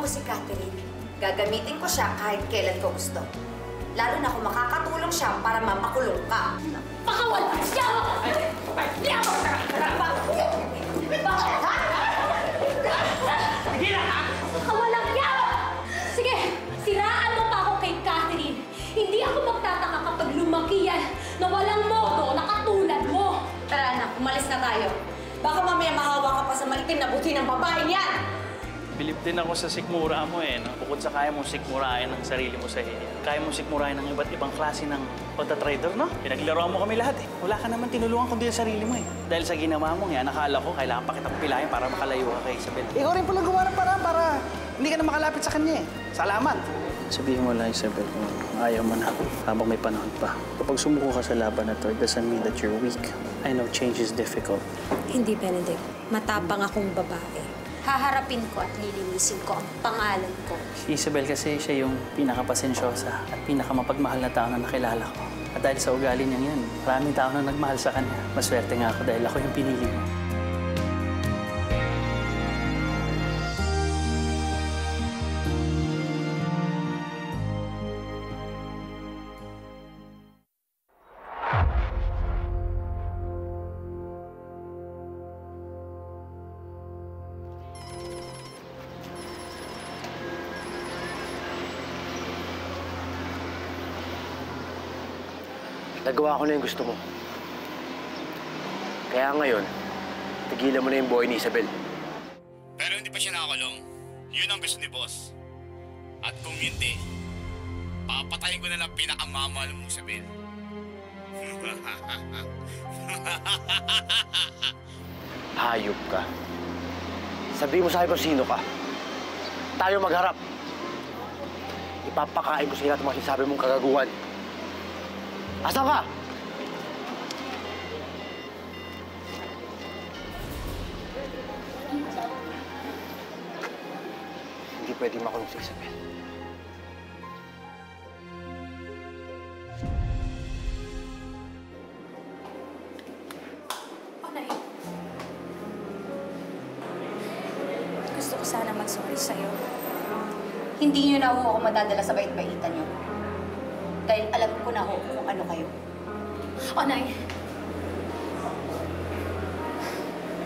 si Catherine, gagamitin ko siya kahit kailan ko gusto. Lalo na kung makakatulong siya para mapakulong ka. Pakawalan siya! Hindi ako! Bakit, ha? Sige na, ha? Pakawalan niya! Sige, siraan mo pa ako kay Catherine. Hindi ako magtataka kapag lumaki yan na walang modo na katulad mo. Tara na, umalis na tayo. Baka mamaya mahawa ka pa sa maitim na buti ng babaeng yan! Bilib din ako sa sikmura mo eh, no? Bukod sa kaya mong sikmurahin ang sarili mo sa hiya. Kaya mong sikmurahin ng iba't ibang klase ng pagtatrader, no? Pinaglaruan mo kami lahat eh. Wala ka naman tinulungan kundi ang sarili mo eh. Dahil sa ginawa mo yan, nakala ko kailangan pa kitang pilayan para makalayo ka kay Isabel. Ikaw rin pala gumawa ng paraan para hindi ka na makalapit sa kanya eh. Salamat! Sabihin mo lang, Isabel, kung ayaw man ako habang may panahon pa. Kapag sumuko ka sa laban na to, it doesn't mean that you're weak. I know change is difficult. Hindi, Benedict. Matapang akong babae. Haharapin ko at lilinisin ko ang pangalan ko. Si Isabel kasi siya yung pinakapasensyosa at pinakamapagmahal na tao na nakilala ko. At dahil sa ugali niyang yan, maraming tao na nagmahal sa kanya. Maswerte nga ako dahil ako yung pinili mo. Nagawa ko na yung gusto mo. Kaya ngayon, tigilan mo na yung buhay ni Isabel. Pero hindi pa siya nakakulong. Yun ang gusto ni boss. At kung hindi, papatayin ko na lang pinakamamahal mo, Isabel. Hayop ka. Sabihin mo sa akin kung sino ka. Tayo magharap. Ipapakain ko sa lahat ng mga sinasabi mong kagaguhan. Asan ka? Hindi pwedeng makulong si Isabel. Onay, gusto ko sana mag-sorry sa'yo. Hindi niyo na ako madadala sa bait-baitan niyo. Dahil alam ko na kung ano kayo. Onay,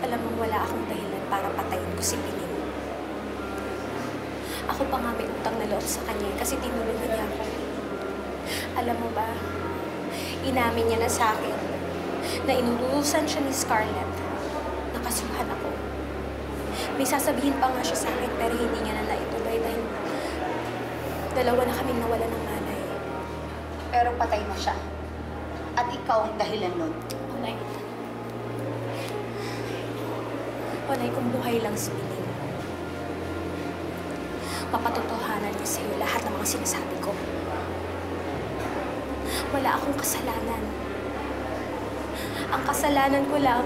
alam mo wala akong dahilan para patayin ko si Piling. Ako pa nga may utang na loob sa kanya kasi tinulungan niya ako. Alam mo ba, inamin niya na sa akin na inurusan siya ni Scarlett. Nakasuhan ako. May sasabihin pa nga siya sa akin pero hindi niya na naituloy dahil dalawa na kaming nawala ng nanay. Pero patay na siya. At ikaw ang dahilan nun. Onay. Onay, kung buhay lang si Piling, mapatotohanan niya sa'yo lahat ng mga sinasabi ko. Wala akong kasalanan. Ang kasalanan ko lang,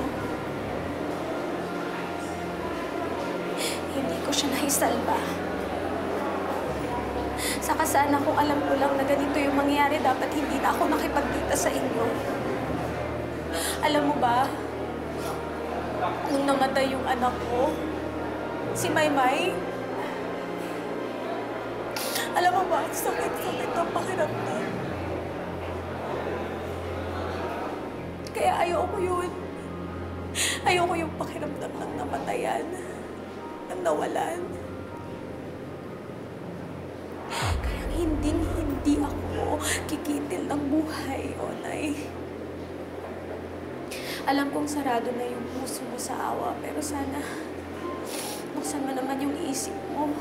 hindi ko siya naisalba. Saka sana kung alam ko lang na ganito yung mangyayari, dapat hindi na ako nakipagkita sa inyo. Alam mo ba, nung namatay yung anak ko, si Maymay, alam mo ba, sakit-sakit ang pakiramdam. Kaya ayoko yun. Ayoko yung pakiramdam ng namatayan, ng nawalan. Kaya hindi ako kikitil ng buhay, Onay. Alam kong sarado na yung puso mo sa awa, pero sana buksan mo naman yung isip mo.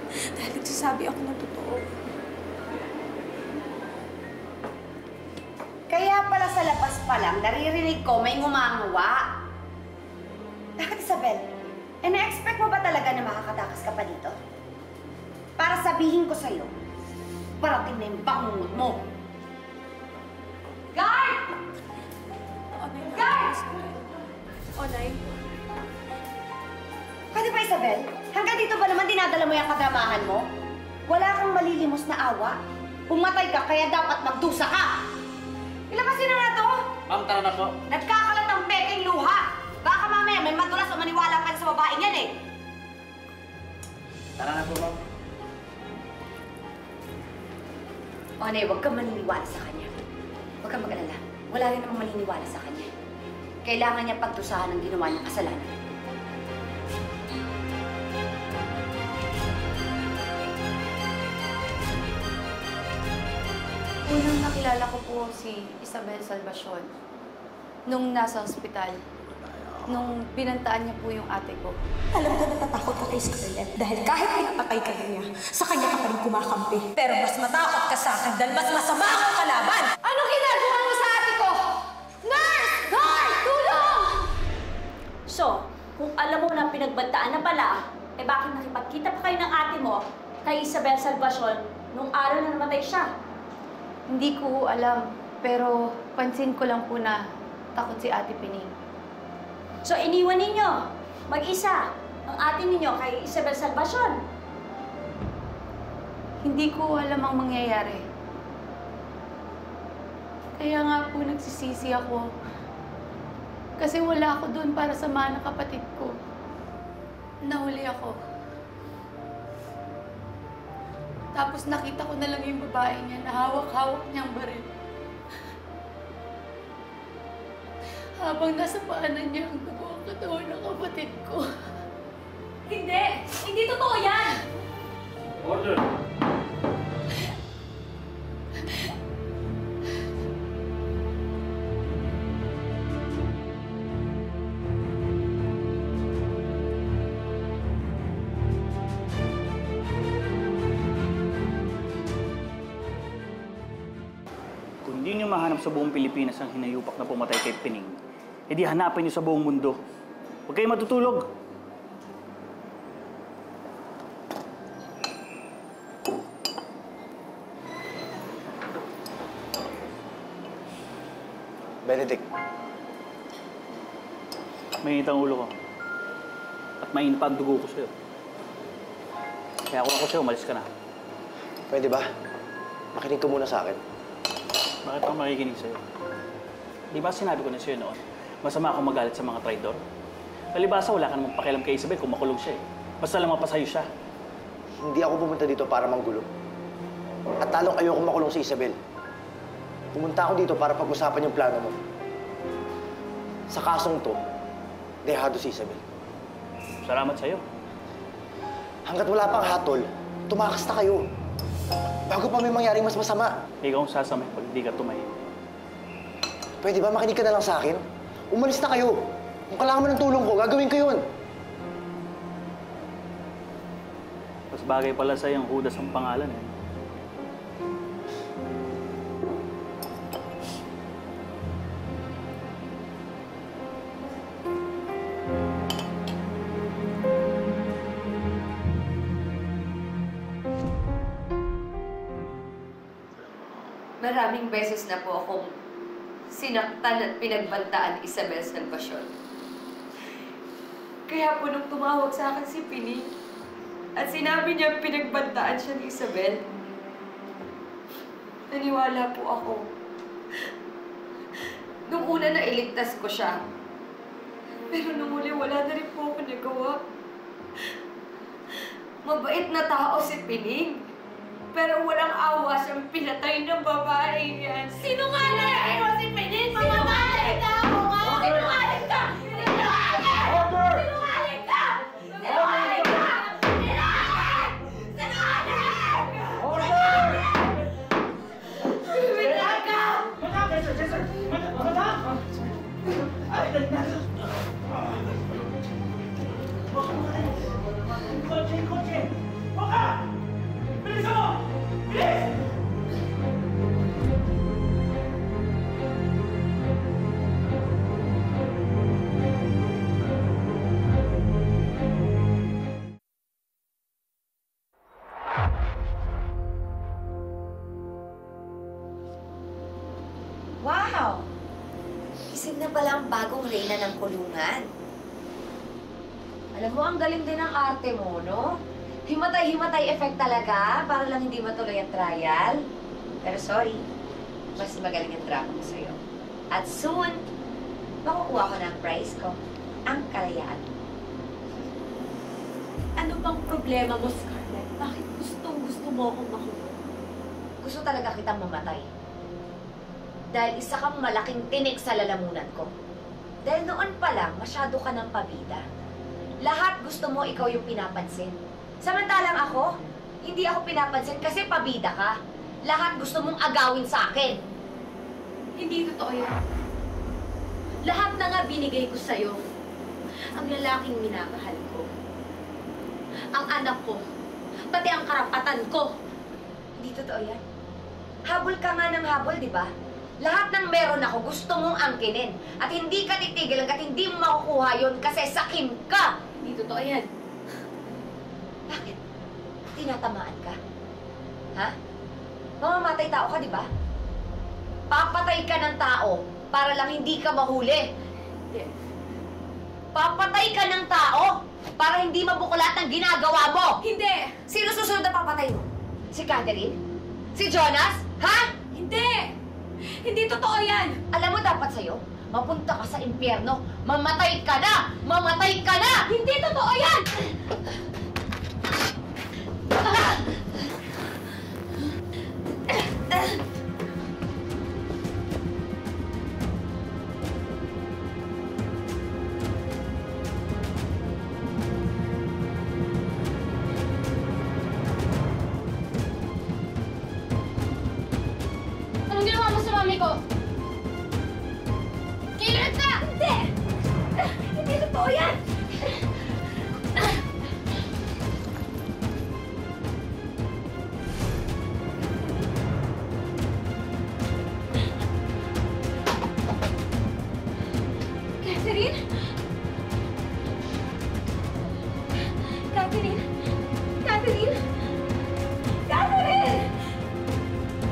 Dahil nagsasabi ako ng totoo. Kaya pala sa labas pa lang, naririnig ko may ngumanguwa. Bakit, Isabel? Na-expect mo ba talaga na makakatakas ka pa dito? Para sabihin ko sa'yo, parating na yung bangungot mo. Guard! Onay, Guard! Onay. Pwede ba, Isabel? Hanggang dito ba naman dinadala mo yung kadramahan mo? Wala kang malilimos na awa. Pumatay ka, kaya dapat magdusa ka. Ilabasin na na to! Ma'am, tara na po. Nagkakalat ng peking luha. Baka mamaya may madulas o maniwala pa sa babaeng yan eh. Tara na po, ma'am. Onay, huwag kang maniniwala sa kanya. Huwag kang mag-alala. Wala rin namang maniniwala sa kanya. Kailangan niya pagdusahan ng ginawa niyang kasalanan. Unang nakilala ko po si Isabel Salvacion nung nasa ospital. Nung binantaan niya po yung ate ko. Alam ko natatakot ka kay Scarlett dahil kahit pinapatay ka niya, sa kanya ka pa rin kumakampi. Pero mas matakot ka sa akin dahil mas masama akong kalaban! Anong ginagawa mo sa ate ko? Nurse! Guard! Tulong! So, kung alam mo na pinagbantaan na pala, eh bakit nakipagkita pa kayo ng ate mo kay Isabel Salvacion nung araw na namatay siya? Hindi ko alam, pero pansin ko lang po na takot si Ate Pining. So, iniwan ninyo mag-isa ang ate ninyo kay Isabel Salvacion. Hindi ko alam ang mangyayari. Kaya nga po nagsisisi ako. Kasi wala ako doon para samahan ang kapatid ko. Nahuli ako. Tapos nakita ko na lang yung babae niya na hawak-hawak niyang baril. Habang nasa paanan niya ang dugo ang katawan ng kapatid ko. Hindi! Hindi totoo yan! Order! Kung hindi niyo mahanap sa buong Pilipinas ang hinayupak na pumatay kay Pining, edi hanapin niyo sa buong mundo. Huwag kayo matutulog. Benedict, Mainit ang ulo ko. At mainit pa ang dugo ko sa'yo. Kaya kung ako sa'yo, umalis ka na. pwede ba? Makinig ka muna sa akin. Bakit ako makikinig sa'yo? Di ba sinabi ko na sa'yo noon, masama akong magalit sa mga traidor? Palibasa, wala ka namang pakialam kay Isabel kung makulong siya eh. Basta lang mapasayo siya. Hindi ako pumunta dito para manggulo. At talong ayoko makulong si Isabel. Pumunta ako dito para pag-usapan yung plano mo. Sa kasong to, dehado si Isabel. Salamat sa'yo. Hanggat wala pang hatol, tumakas na kayo. Bago pa may mangyaring mas masama. Ikaw ang sasamay pag hindi ka tumayo. Pwede ba makinig ka na lang sa akin? Umalis na kayo. Kung kailangan mo ng tulong ko, gagawin ko yun. Mas bagay pala sa'yo ang Judas ang pangalan eh. Maraming beses na po akong sinaktan at pinagbantaan Isabel Salvacion. Kaya po nung tumawag sa akin si Pining at sinabi niya pinagbantaan siya ni Isabel, naniwala po ako. Nung una na iligtas ko siya, pero nung uli wala na rin po ako nagawa. Mabait na tao si Pining. Pero walang awa siyang pinatay ng babae yan. Sinungaling mo si Pining! Sinungaling ka! Sinungaling ka! Sinungaling ka! Sinungaling ka! Sinungaling! Sinungaling! Sinungaling ka! Wow! Isip na pala ang bagong reyna ng kulungan. Alam mo, ang galing din ng arte mo, no? Himatay-himatay effect talaga para lang hindi matuloy ang trial. Pero sorry, mas magaling ang drama ko sa'yo. At soon, makukuha ko na ang prize ko, ang kalayaan. Ano ba bang problema mo, Scarlett? Bakit gusto mo akong makulong? Gusto talaga kitang mamatay. Dahil isa kang malaking tinik sa lalamunan ko. Dahil noon pa lang, masyado ka ng pabida. Lahat gusto mo ikaw yung pinapansin. Samantalang ako, hindi ako pinapansin kasi pabida ka. Lahat gusto mong agawin sa akin. Hindi totoo yan. Lahat na nga binigay ko sa'yo. Ang lalaking minamahal ko. Ang anak ko. Pati ang karapatan ko. Hindi totoo yan. Habol ka nga ng habol, di ba? Lahat ng meron ako gusto mong angkinin. At hindi ka titigil hanggat hindi mo makukuha yun kasi sakim ka. Hindi totoo yan. Bakit? Tinatamaan ka? Ha? Mamamatay tao ka, di ba? Papatay ka ng tao para lang hindi ka mahuli. Hindi. Papatay ka ng tao para hindi mabuklat ang ginagawa mo. Hindi! Sino susunod na papatay mo? Si Catherine? Si Jonas? Ha? Hindi! Hindi totoo yan! Alam mo dapat sa'yo, mapunta ka sa impyerno. Mamatay ka na! Mamatay ka na! Hindi totoo yan! Anong ginawa mo sa mami ko? Kailan ka? Hindi! Hindi totoo yan! Catherine? Catherine? Catherine? Catherine!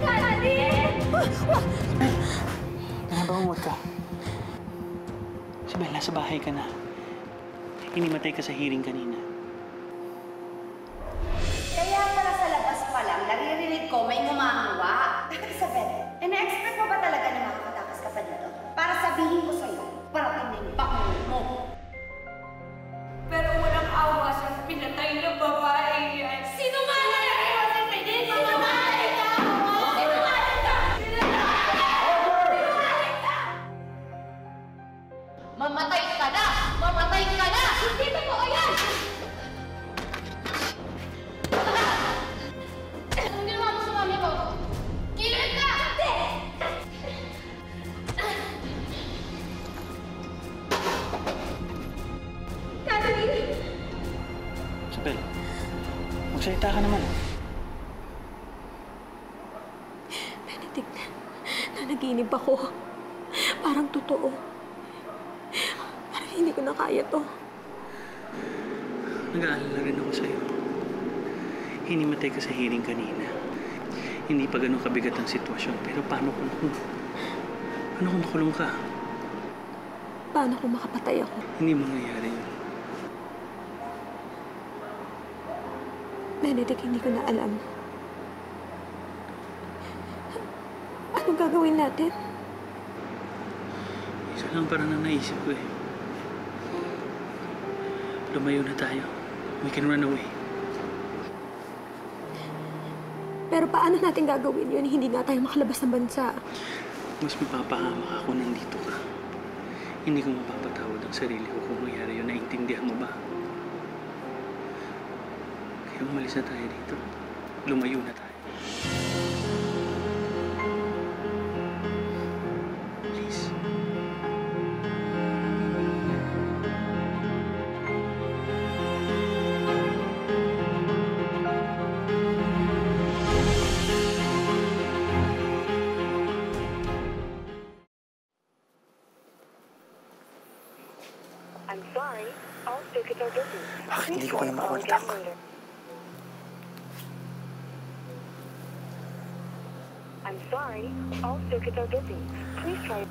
Catherine! Nakabangumot ka. Isabel, nasa bahay ka na. Hinimatay ka sa hearing kanina. Kaya pala sa labas pa lang, naririnig ko may ngumangawa. Isabel, na-expect mo ba talaga na makakatakas ka pa dito? Para sabihin ko sa'yo, parating na yung bakit mo. Pero walang awa sa pinatay ng babae yan. Sino nga na naiwan si Pinin? Sinungaling ka! Sinungaling ka! Sinungaling ka! Mamatay ka na! Mamatay ka na! Hindi totoo yan! Anong ginawa mo sa mami ko? Kailan ka? Hindi! Catherine! Isabel, magsalita ka naman. Benedict, nanaginip ako. Parang totoo. Parang hindi ko na kaya to. Nag-aalala rin ako sa'yo. Hinimatay ka sa hearing kanina. Hindi pa ganun kabigat ang sitwasyon. Pero paano kung makulong ka? Paano kung makapatay ako? Hindi mangyayari yun. Benedict, hindi ko na alam. Anong gagawin natin? Isa lang parang ang naisip ko eh. Lumayo na tayo. We can run away. Pero paano natin gagawin yun? Hindi na tayo makalabas ng bansa. Mas mapapahamak ako nandito ka. Hindi ko mapapatawad ang sarili ko kung mangyari yun. Naintindihan mo ba? Kaya umalis na tayo dito. Lumayo na tayo. Please. I'm sorry, all circuits are busy. Bakit hindi ko Please kayo try calling makontak? again later. I'm sorry, all circuits are busy. Please try.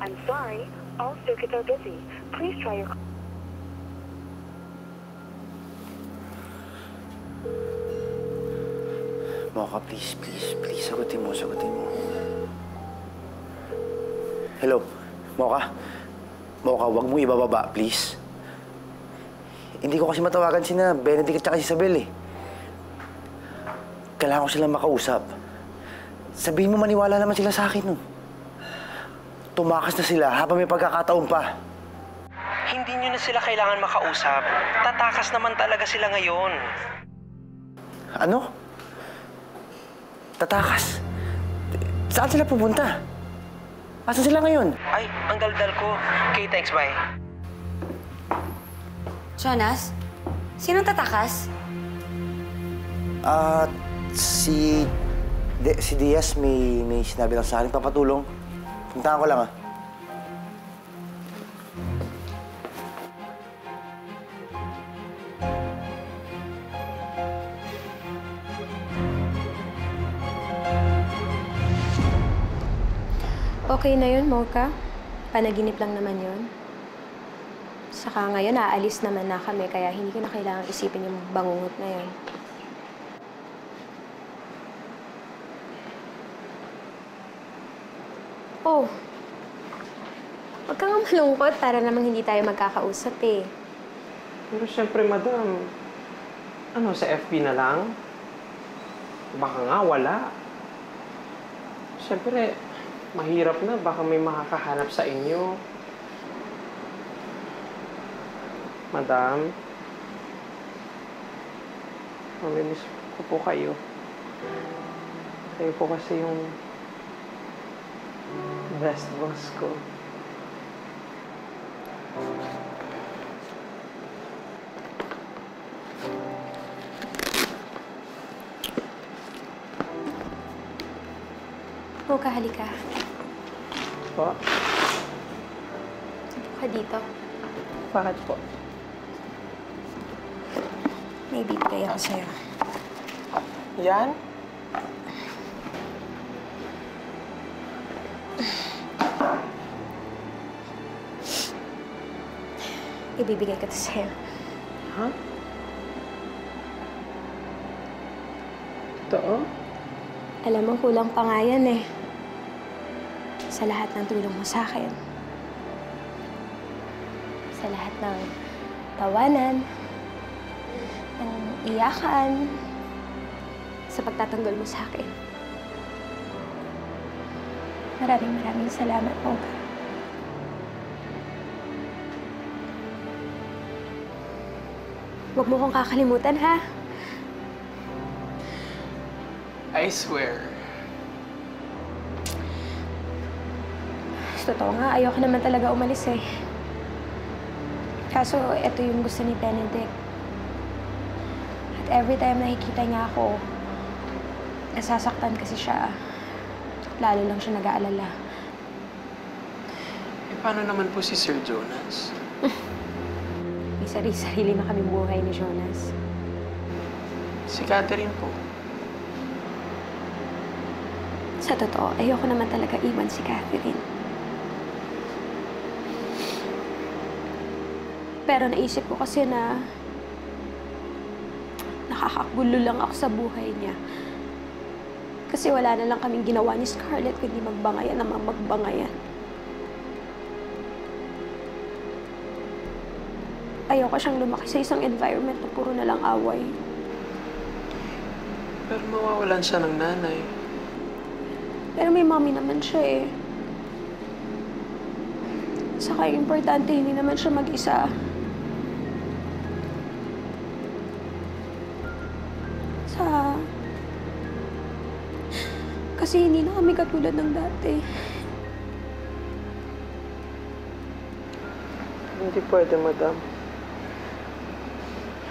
I'm sorry, all circuits are busy. Please try your. Mocha, please, please, please, sagutin mo, sagutin mo. Hello, Mocha? Mocha, huwag mo ibababa, please. Hindi ko kasi matawagan sina Benedict at saka si Isabel eh. Kailangan ko silang makausap. Sabihin mo maniwala naman sila sa akin, no? Tumakas na sila habang may pagkakataon pa. Hindi nyo na sila kailangan makausap. Tatakas naman talaga sila ngayon. Ano? Tatakas? Saan sila pupunta? Asan sila ngayon? Ay, ang daldal ko. Okay, thanks, bye. Jonas? Sinong tatakas? Si Diaz may sinabi lang sa akin. Papatulong. Puntahan ko lang, ah. Okay na yun, Mocha. Panaginip lang naman yun. Saka ngayon, aalis naman na kami, kaya hindi ko na kailangang isipin yung bangungot na yun. Oh, huwag kang malungkot para namang hindi tayo magkakausap eh. Pero syempre, madam, sa FB na lang? Baka nga, wala. Syempre, mahirap na. Baka may makakahanap sa inyo. Madam, mamimiss ko po kayo. Kayo po kasi yung best boss ko. Mocha, halika. Po? Sino ka dito? Bakit po? May bibigay ako sa'yo. Yan? Ibibigay ko to sa'yo. Ha? Totoo? Alam mo, kulang pa nga yan eh. Sa lahat ng tulong mo sa akin. Sa lahat ng tawanan, ng iyakan, sa pagtatanggol mo sa akin. Maraming salamat, Mocha. Huwag mo kong kakalimutan, ha? I swear. Totoo nga, ayoko naman talaga umalis eh. Kaso, ito yung gusto ni Benedict. At every time nakikita niya ako, nasasaktan kasi siya. Lalo lang siya nag-aalala. Eh, paano naman po si Sir Jonas? May sarili na kami buhay ni Jonas. Si Catherine po. Sa totoo, ayoko naman talaga iwan si Catherine. Pero naisip ko kasi na nakakagulo lang ako sa buhay niya. Kasi wala na lang kaming ginawa ni Scarlett kundi magbangayan naman magbangayan. Ayoko siyang lumaki sa isang environment na puro na lang away. Pero mawawalan siya ng nanay. Pero may mommy naman siya eh. Saka importante, hindi naman siya mag-isa. Kasi hindi na kami katulad ng dati. Hindi pwede, madam.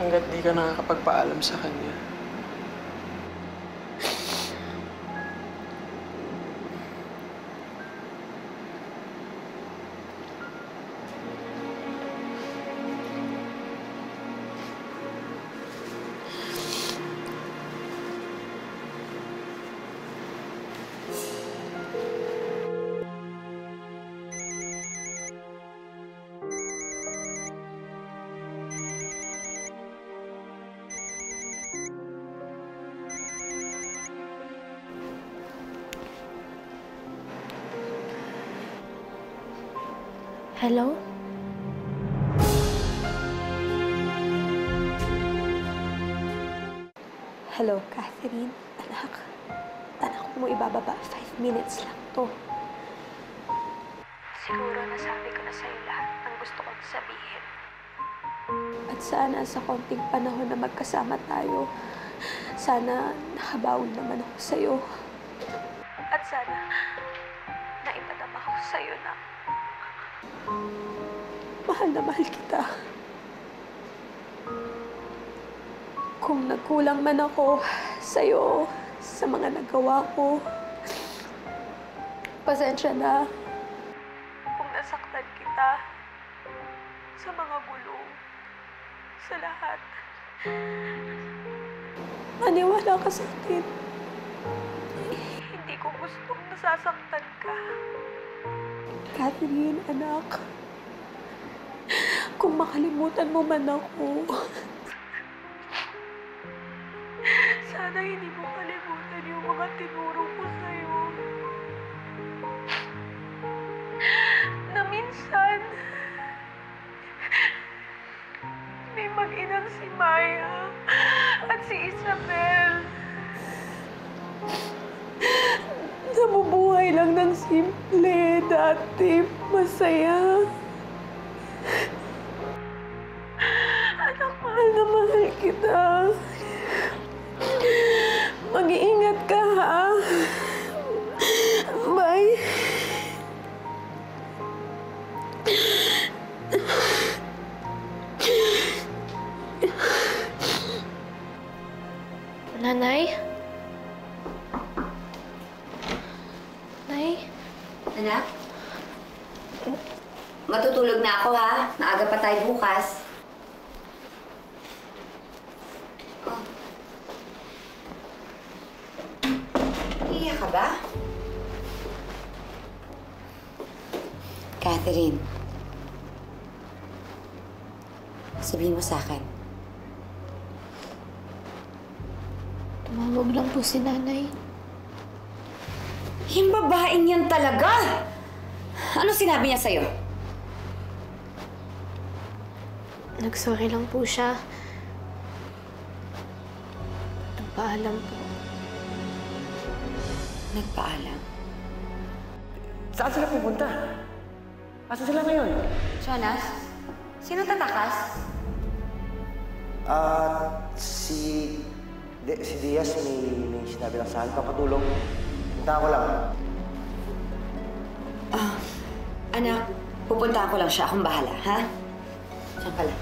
Hanggat di ka nakakapagpaalam sa kanya. Hello? Hello, Catherine. Anak. Anak mo ibababa. 5 minutes lang to. Siguro nasabi ko na sa'yo lahat ng gusto kong sabihin. At sana sa konting panahon na magkasama tayo, sana nakabaon naman ako sa'yo. At sana naipadama ko sa'yo na mahal na mahal kita. Kung nagkulang man ako sa'yo sa mga nagawa ko, pasensya na. Kung nasaktan kita sa mga bulong, sa lahat, maniwala ka sa akin. Hindi ko gustong nasasaktan ka. Catherine, anak, kung makalimutan mo man ako, sana hindi mo kalimutan yung mga tinuro ko sa'yo. Na minsan, may mag-inang si Maya at si Isabel. Nabubuhay lang ng simple, dati, masaya. Anak, mahal na mahal kita. Mag-iingat ka, ha? Bye. Nanay? Nay? Anak? Matutulog na ako, ha? Maaga pa tayo bukas. Oh. Iiyak ka ba? Catherine, sabihin mo sa akin. Tumawag lang po si Nanay. Yung babaeng yan talaga! Ano sinabi niya sa'yo? Nagsorry lang po siya. Nagpaalam po. Nagpaalam? Saan sila pupunta? Asan sila ngayon? Jonas, sino tatakas? Si Diaz may sinabi lang sa akin. Papatulong. Punta ko lang. Anak, pupuntahan ko lang siya. Akong bahala, ha? Saan ka lang?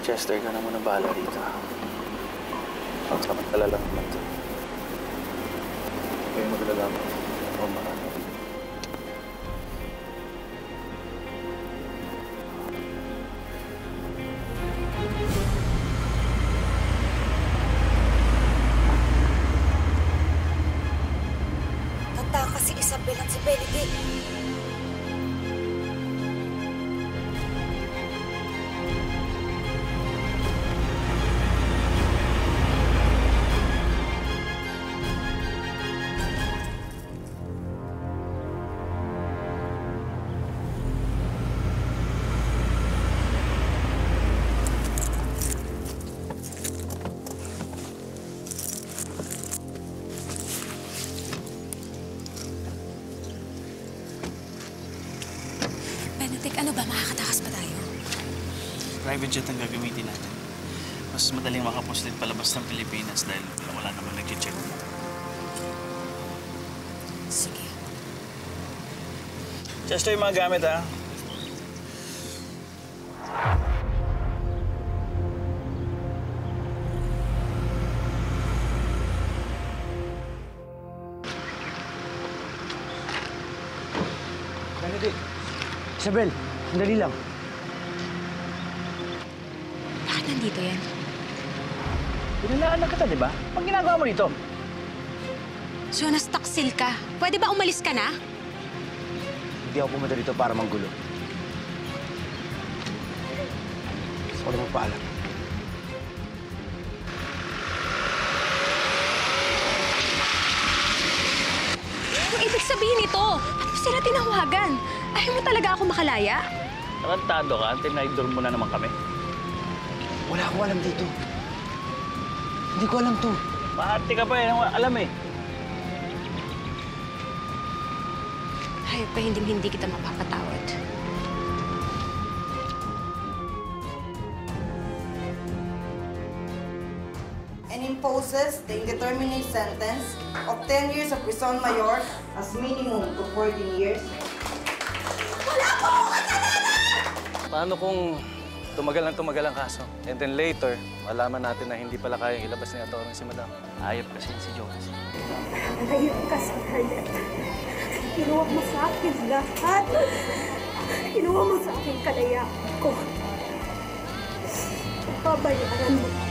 Chester, ka na muna bahala dito. Samantala lang naman ito. Kayo maglala mo. O marami. Tatakas si Isabel at si Benedict. Benedict, ano ba? Makakatakas pa tayo? Private jet ang gagamitin natin. Mas madaling makapuslit palabas ng Pilipinas dahil wala naman nag-check. Sige. Chester, yung mga gamit, ha? Isabel, sandali lang. Bakit nandito yan? Pinalaan na kita, di ba? Pag ginagawa mo dito. Jonas, taksil ka. Pwede ba umalis ka na? Hindi ako pumunta dito para manggulo. Gusto ko lang magpaalam. Ang ibig sabihin nito, ano sila tinawagan? Ayaw mo talaga ako makalaya? Tarantado ka, tinaydor mo na naman kami. Wala akong alam dito. Hindi ko alam to. Maarte ka pa eh, alam eh. Hayop pa, hindi kita mapapatawad. And imposes the indeterminate sentence of 10 years of prison mayor as minimum to 14 years. Paano kung tumagal ang kaso? And then later, malaman natin na hindi pala kayang ilabas ni Atty. si Madam. Ayop kasi si Jonas. Ayun ka, Scarlett. Kinuha mo sa akin lahat. Kinuha mo sa akin kalayaan ko. Pabayaran mo.